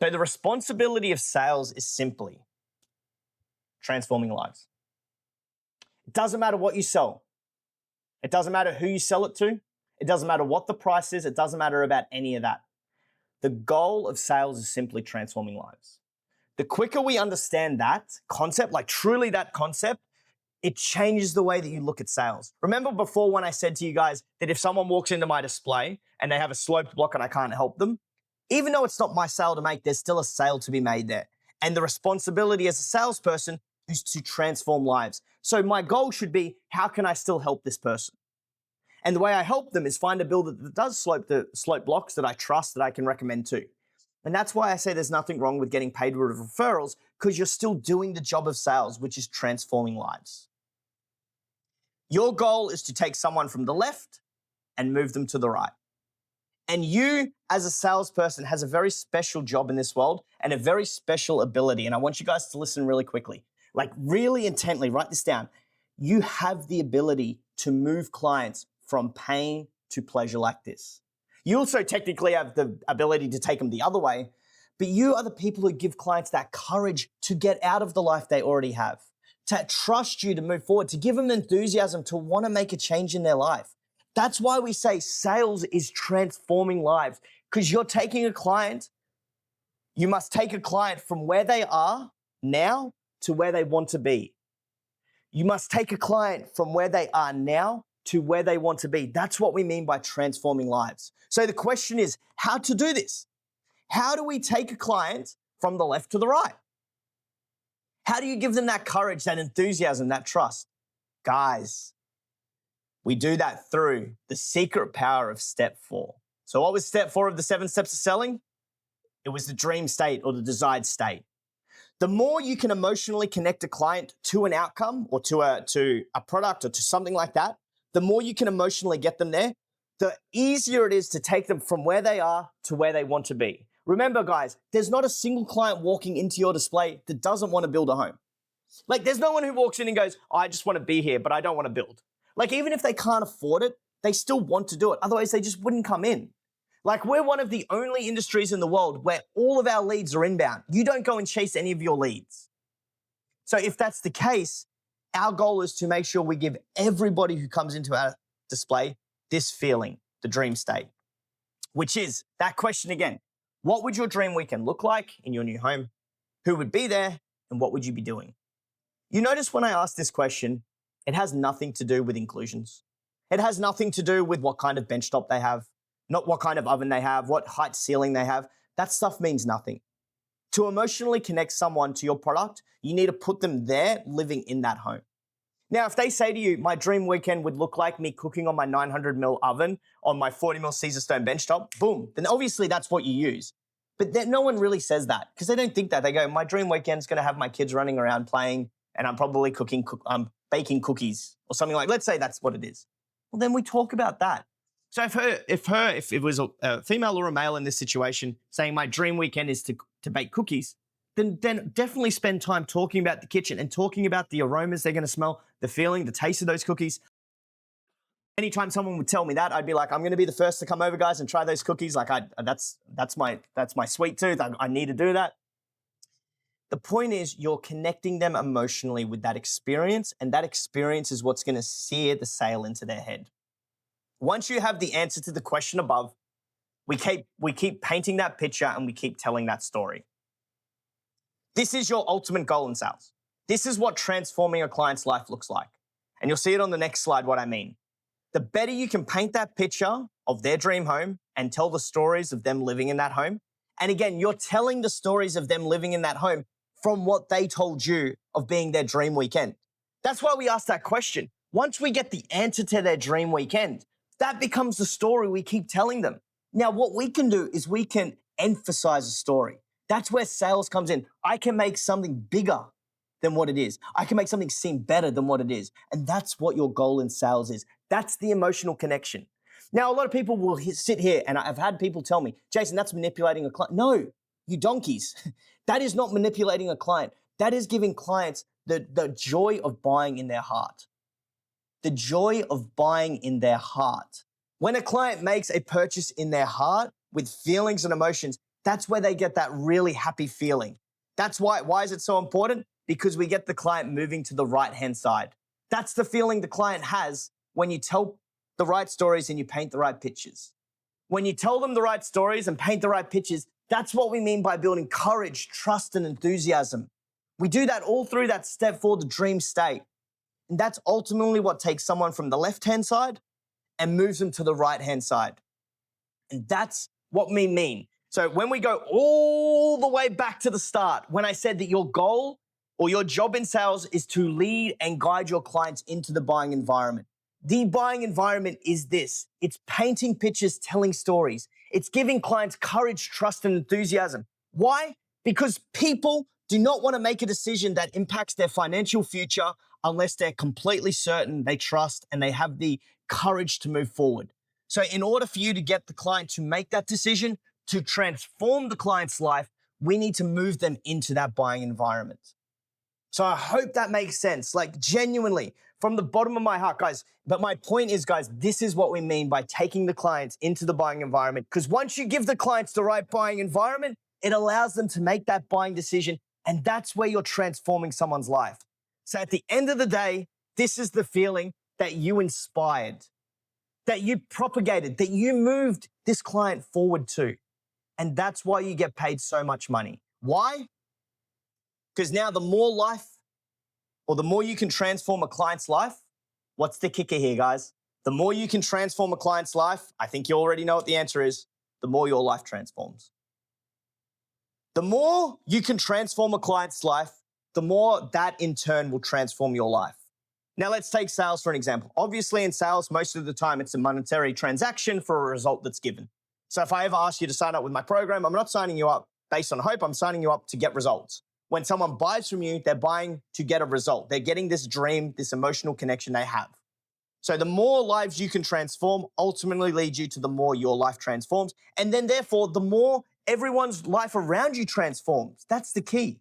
So the responsibility of sales is simply transforming lives. It doesn't matter what you sell. It doesn't matter who you sell it to. It doesn't matter what the price is. It doesn't matter about any of that. The goal of sales is simply transforming lives. The quicker we understand that concept, like truly that concept, it changes the way that you look at sales. Remember before when I said to you guys that if someone walks into my display and they have a sloped block and I can't help them, even though it's not my sale to make, there's still a sale to be made there. And the responsibility as a salesperson is to transform lives. So my goal should be, how can I still help this person? And the way I help them is find a builder that does slope blocks that I trust, that I can recommend to. And that's why I say there's nothing wrong with getting paid with referrals, because you're still doing the job of sales, which is transforming lives. Your goal is to take someone from the left and move them to the right. And you, as a salesperson, has a very special job in this world and a very special ability. And I want you guys to listen really quickly, like really intently, write this down. You have the ability to move clients from pain to pleasure like this. You also technically have the ability to take them the other way, but you are the people who give clients that courage to get out of the life they already have, to trust you to move forward, to give them the enthusiasm to want to make a change in their life. That's why we say sales is transforming lives, because you're taking a client, you must take a client from where they are now to where they want to be. You must take a client from where they are now to where they want to be. That's what we mean by transforming lives. So the question is, how to do this? How do we take a client from the left to the right? How do you give them that courage, that enthusiasm, that trust? Guys, we do that through the secret power of step 4. So what was step 4 of the 7 steps of selling? It was the dream state or the desired state. The more you can emotionally connect a client to an outcome or to a product or to something like that, the more you can emotionally get them there, the easier it is to take them from where they are to where they want to be. Remember, guys, there's not a single client walking into your display that doesn't want to build a home. Like, there's no one who walks in and goes, I just want to be here, but I don't want to build. Like, even if they can't afford it, they still want to do it. Otherwise, they just wouldn't come in. Like, we're one of the only industries in the world where all of our leads are inbound. You don't go and chase any of your leads. So if that's the case, our goal is to make sure we give everybody who comes into our display this feeling, the dream state, which is that question again. What would your dream weekend look like in your new home? Who would be there? And what would you be doing? You notice when I ask this question, it has nothing to do with inclusions. It has nothing to do with what kind of bench top they have, not what kind of oven they have, what height ceiling they have. That stuff means nothing. To emotionally connect someone to your product, you need to put them there living in that home. Now, if they say to you, my dream weekend would look like me cooking on my 900mm oven on my 40mm Caesarstone benchtop, boom, then obviously that's what you use. But then no one really says that because they don't think that. They go, my dream weekend's going to have my kids running around playing and I'm probably baking cookies or something like, let's say that's what it is. Well, then we talk about that. So if it was a female or a male in this situation saying my dream weekend is to bake cookies, then definitely spend time talking about the kitchen and talking about the aromas they're going to smell, the feeling, the taste of those cookies. Anytime someone would tell me that, I'd be like, I'm going to be the first to come over, guys, and try those cookies. Like that's my sweet tooth. I need to do that. The point is you're connecting them emotionally with that experience, and that experience is what's going to sear the sale into their head. Once you have the answer to the question above, we keep painting that picture and we keep telling that story. This is your ultimate goal in sales. This is what transforming a client's life looks like. And you'll see it on the next slide what I mean. The better you can paint that picture of their dream home and tell the stories of them living in that home. And again, you're telling the stories of them living in that home from what they told you of being their dream weekend. That's why we ask that question. Once we get the answer to their dream weekend, that becomes the story we keep telling them. Now, what we can do is we can emphasize a story. That's where sales comes in. I can make something bigger than what it is. I can make something seem better than what it is. And that's what your goal in sales is. That's the emotional connection. Now, a lot of people will sit here and I've had people tell me, Jason, that's manipulating a client. No, you donkeys. That is not manipulating a client. That is giving clients the joy of buying in their heart. The joy of buying in their heart. When a client makes a purchase in their heart with feelings and emotions, That's where they get that really happy feeling. That's why is it so important? Because we get the client moving to the right-hand side. That's the feeling the client has when you tell the right stories and you paint the right pictures. When you tell them the right stories and paint the right pictures, that's what we mean by building courage, trust, and enthusiasm. We do that all through that step 4, the dream state. And that's ultimately what takes someone from the left-hand side and moves them to the right-hand side. And that's what we mean. So when we go all the way back to the start, when I said that your goal or your job in sales is to lead and guide your clients into the buying environment. The buying environment is this. It's painting pictures, telling stories. It's giving clients courage, trust, and enthusiasm. Why? Because people do not want to make a decision that impacts their financial future unless they're completely certain, they trust, and they have the courage to move forward. So in order for you to get the client to make that decision, to transform the client's life, we need to move them into that buying environment. So I hope that makes sense, like genuinely, from the bottom of my heart, guys. But my point is, guys, this is what we mean by taking the clients into the buying environment. Because once you give the clients the right buying environment, it allows them to make that buying decision. And that's where you're transforming someone's life. So at the end of the day, this is the feeling that you inspired, that you propagated, that you moved this client forward to. And that's why you get paid so much money. Why? Because now the more life or the more you can transform a client's life, what's the kicker here, guys? The more you can transform a client's life, I think you already know what the answer is, the more your life transforms. The more you can transform a client's life, the more that in turn will transform your life. Now let's take sales for an example. Obviously in sales, most of the time it's a monetary transaction for a result that's given. So if I ever ask you to sign up with my program, I'm not signing you up based on hope, I'm signing you up to get results. When someone buys from you, they're buying to get a result. They're getting this dream, this emotional connection they have. So the more lives you can transform ultimately leads you to the more your life transforms. And then therefore, the more everyone's life around you transforms. That's the key.